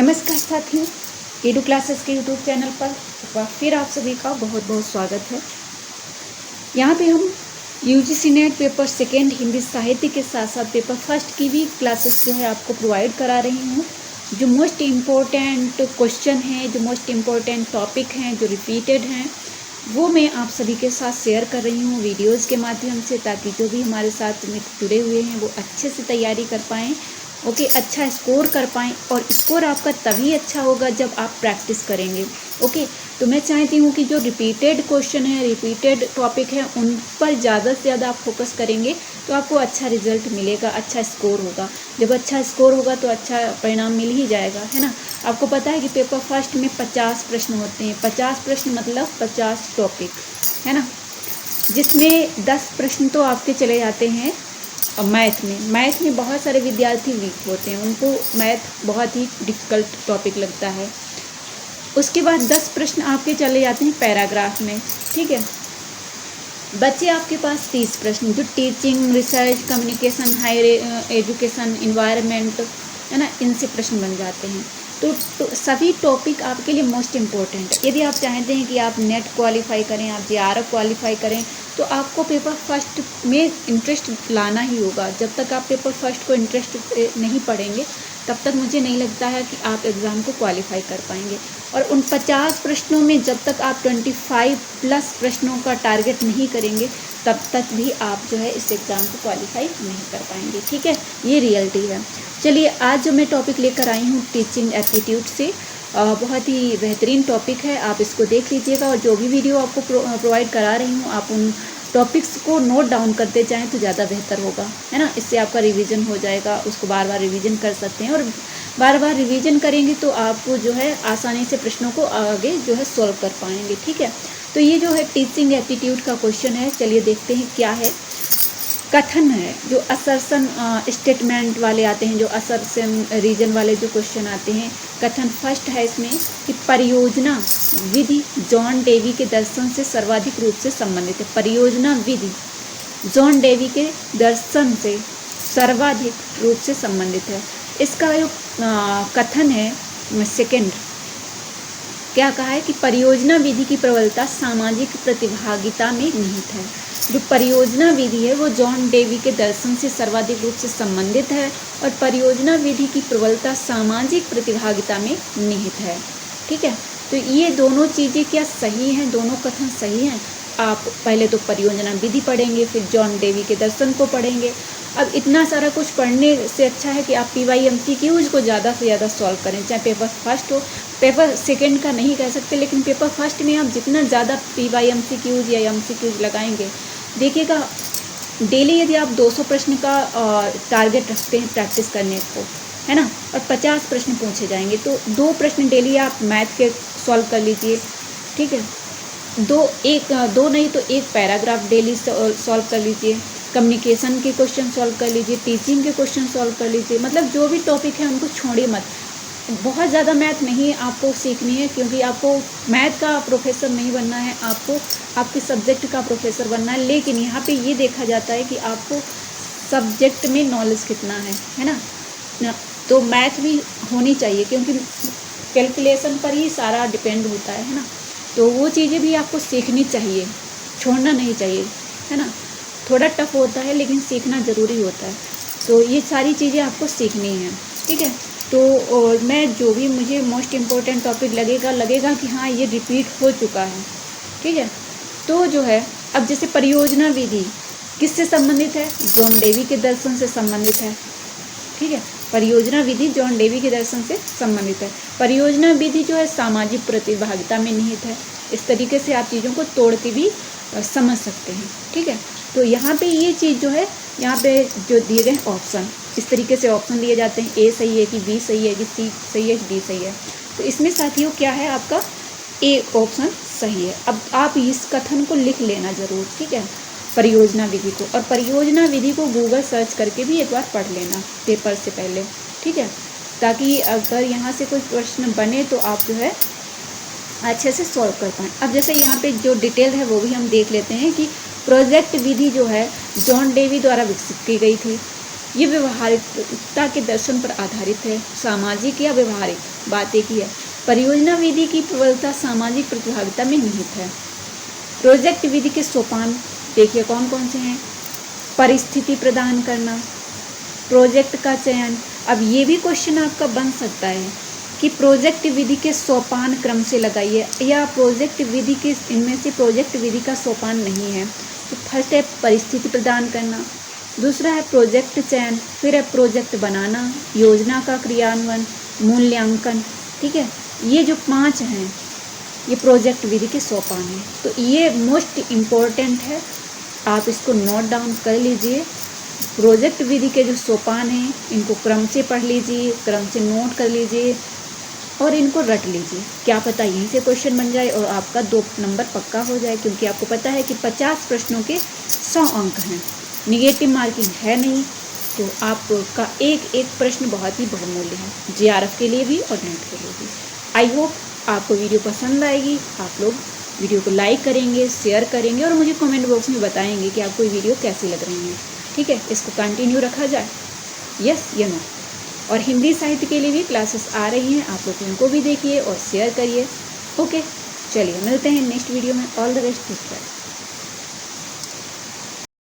नमस्कार साथियों, edu classes के यूट्यूब चैनल पर एक बार फिर आप सभी का बहुत बहुत स्वागत है। यहाँ पे हम UGC net paper second Hindi साहित्य के साथ साथ पेपर फर्स्ट की भी क्लासेस जो है आपको प्रोवाइड करा रही हूँ। जो मोस्ट इम्पोर्टेंट क्वेश्चन हैं, जो मोस्ट इम्पोर्टेंट टॉपिक हैं, जो रिपीटेड हैं, वो मैं आप सभी के साथ शेयर कर रही हूँ वीडियोज़ के माध्यम से, ताकि जो भी हमारे साथ में जुड़े हुए हैं वो अच्छे से तैयारी कर पाएँ, अच्छा स्कोर कर पाएँ। और स्कोर आपका तभी अच्छा होगा जब आप प्रैक्टिस करेंगे। तो मैं चाहती हूँ कि जो रिपीटेड क्वेश्चन है, रिपीटेड टॉपिक है, उन पर ज़्यादा से ज़्यादा आप फोकस करेंगे तो आपको अच्छा रिजल्ट मिलेगा, अच्छा स्कोर होगा। जब अच्छा स्कोर होगा तो अच्छा परिणाम मिल ही जाएगा, है ना। आपको पता है कि पेपर फर्स्ट में 50 प्रश्न होते हैं। 50 प्रश्न मतलब 50 टॉपिक, है ना, जिसमें 10 प्रश्न तो आपके चले जाते हैं मैथ में बहुत सारे विद्यार्थी वीक होते हैं, उनको मैथ बहुत ही डिफ़िकल्ट टॉपिक लगता है। उसके बाद 10 प्रश्न आपके चले जाते हैं पैराग्राफ में, ठीक है। बच्चे आपके पास 30 प्रश्न, जो teaching, research, communication, higher education, environment, है ना, इनसे प्रश्न बन जाते हैं। तो सभी टॉपिक आपके लिए मोस्ट इम्पोर्टेंट है। यदि आप चाहते हैं कि आप नेट क्वालिफाई करें, आप जेआरएफ क्वालिफाई करें, तो आपको पेपर फर्स्ट में इंटरेस्ट लाना ही होगा। जब तक आप पेपर फर्स्ट को इंटरेस्ट नहीं पढ़ेंगे तब तक मुझे नहीं लगता है कि आप एग्ज़ाम को क्वालिफाई कर पाएंगे। और उन 50 प्रश्नों में जब तक आप 25 प्लस प्रश्नों का टारगेट नहीं करेंगे तब तक भी आप जो है इस एग्ज़ाम को क्वालिफाई नहीं कर पाएंगे, ठीक है। ये रियलिटी है। चलिए, आज जो मैं टॉपिक लेकर आई हूँ टीचिंग एप्टीट्यूड से, बहुत ही बेहतरीन टॉपिक है। आप इसको देख लीजिएगा और जो भी वीडियो आपको प्रोवाइड करा रही हूँ आप उन टॉपिक्स को नोट डाउन करते जाएं तो ज़्यादा बेहतर होगा, है ना। इससे आपका रिवीजन हो जाएगा, उसको बार बार रिवीजन कर सकते हैं। और बार बार रिवीजन करेंगे तो आप जो है आसानी से प्रश्नों को आगे जो है सॉल्व कर पाएंगे, ठीक है। तो ये जो है टीचिंग एप्टीट्यूड का क्वेश्चन है। चलिए देखते हैं क्या है। कथन है, जो असर्शन स्टेटमेंट वाले आते हैं, जो असर्शन रीजन वाले जो क्वेश्चन आते हैं। कथन फर्स्ट है इसमें कि परियोजना विधि जॉन डेवी के दर्शन से सर्वाधिक रूप से संबंधित है। परियोजना विधि जॉन डेवी के दर्शन से सर्वाधिक रूप से संबंधित है। इसका जो कथन है सेकेंड, क्या कहा है कि परियोजना विधि की प्रबलता सामाजिक प्रतिभागिता में निहित है। जो परियोजना विधि है वो जॉन डेवी के दर्शन से सर्वाधिक रूप से संबंधित है और परियोजना विधि की प्रबलता सामाजिक प्रतिभागिता में निहित है, ठीक है। तो ये दोनों चीज़ें क्या सही हैं? दोनों कथन सही हैं। आप पहले तो परियोजना विधि पढ़ेंगे, फिर जॉन डेवी के दर्शन को पढ़ेंगे। अब इतना सारा कुछ पढ़ने से अच्छा है कि आप PYMCQs को ज़्यादा से ज़्यादा सॉल्व करें, चाहे पेपर फर्स्ट हो। पेपर सेकंड का नहीं कह सकते, लेकिन पेपर फर्स्ट में आप जितना ज़्यादा PYMCQs या MCQs लगाएंगे, देखिएगा डेली यदि आप 200 प्रश्न का टारगेट रखते हैं प्रैक्टिस करने को, है ना, और 50 प्रश्न पूछे जाएंगे, तो 2 प्रश्न डेली आप मैथ के सॉल्व कर लीजिए, ठीक है। दो नहीं तो एक पैराग्राफ डेली सॉल्व कर लीजिए। कम्युनिकेशन के क्वेश्चन सॉल्व कर लीजिए, टीचिंग के क्वेश्चन सॉल्व कर लीजिए। मतलब जो भी टॉपिक है उनको छोड़िए मत। बहुत ज़्यादा मैथ नहीं आपको सीखनी है, क्योंकि आपको मैथ का प्रोफेसर नहीं बनना है, आपको आपके सब्जेक्ट का प्रोफेसर बनना है। लेकिन यहाँ पे ये देखा जाता है कि आपको सब्जेक्ट में नॉलेज कितना है ना। तो मैथ भी होनी चाहिए, क्योंकि कैलकुलेशन पर ही सारा डिपेंड होता है ना। तो वो चीज़ें भी आपको सीखनी चाहिए, छोड़ना नहीं चाहिए, है ना। थोड़ा टफ होता है लेकिन सीखना ज़रूरी होता है। तो ये सारी चीज़ें आपको सीखनी हैं, ठीक है। तो मैं जो भी मुझे मोस्ट इम्पोर्टेंट टॉपिक लगेगा कि हाँ ये रिपीट हो चुका है, ठीक है। तो जो है अब जैसे परियोजना विधि किससे संबंधित है? जॉन डेवी के दर्शन से संबंधित है, ठीक है। परियोजना विधि जॉन डेवी के दर्शन से संबंधित है। परियोजना विधि जो है सामाजिक प्रतिभागिता में निहित है। इस तरीके से आप चीज़ों को तोड़ के भी समझ सकते हैं, ठीक है। तो यहाँ पे ये चीज़ जो है, यहाँ पे जो दिए गए ऑप्शन, इस तरीके से ऑप्शन दिए जाते हैं। A सही है कि B सही है कि C सही है कि D सही है। तो इसमें साथियों क्या है, आपका A ऑप्शन सही है। अब आप इस कथन को लिख लेना ज़रूर, ठीक है, परियोजना विधि को। और परियोजना विधि को गूगल सर्च करके भी एक बार पढ़ लेना पेपर से पहले, ठीक है, ताकि अगर यहाँ से कोई प्रश्न बने तो आप जो है अच्छे से सॉल्व कर पाएँ। अब जैसे यहाँ पे जो डिटेल है वो भी हम देख लेते हैं कि प्रोजेक्ट विधि जो है जॉन डेवी द्वारा विकसित की गई थी, ये व्यवहारिकता के दर्शन पर आधारित है। सामाजिक या व्यवहारिक बात एक ही है। परियोजना विधि की प्रबलता सामाजिक प्रतिभागिता में निहित है। प्रोजेक्ट विधि के सोपान देखिए कौन कौन से हैं। परिस्थिति प्रदान करना, प्रोजेक्ट का चयन। अब ये भी क्वेश्चन आपका बन सकता है कि प्रोजेक्ट विधि के सोपान क्रम से लगाइए, या प्रोजेक्ट विधि के इनमें से प्रोजेक्ट विधि का सोपान नहीं है। तो फर्स्ट है परिस्थिति प्रदान करना, दूसरा है प्रोजेक्ट चयन, फिर है प्रोजेक्ट बनाना, योजना का क्रियान्वयन, मूल्यांकन। ठीक है, ये जो 5 हैं ये प्रोजेक्ट विधि के सोपान हैं। तो ये मोस्ट इम्पोर्टेंट है, आप इसको नोट डाउन कर लीजिए। प्रोजेक्ट विधि के जो सोपान हैं इनको क्रम से पढ़ लीजिए, क्रम से नोट कर लीजिए और इनको रट लीजिए। क्या पता यहीं से क्वेश्चन बन जाए और आपका 2 नंबर पक्का हो जाए, क्योंकि आपको पता है कि 50 प्रश्नों के 100 अंक हैं, निगेटिव मार्किंग है नहीं। तो आपका एक एक प्रश्न बहुत ही बहुमूल्य है, जीआरएफ के लिए भी और नेट के लिए भी। आई होप आपको वीडियो पसंद आएगी। आप लोग वीडियो को लाइक करेंगे, शेयर करेंगे और मुझे कमेंट बॉक्स में बताएंगे कि आपको ये वीडियो कैसी लग रही है। ठीक है, इसको कंटिन्यू रखा जाए, यस या नो। और हिंदी साहित्य के लिए भी क्लासेस आ रही हैं, आप लोग उनको भी देखिए और शेयर करिए। ओके, चलिए मिलते हैं नेक्स्ट वीडियो में। All the best, take care.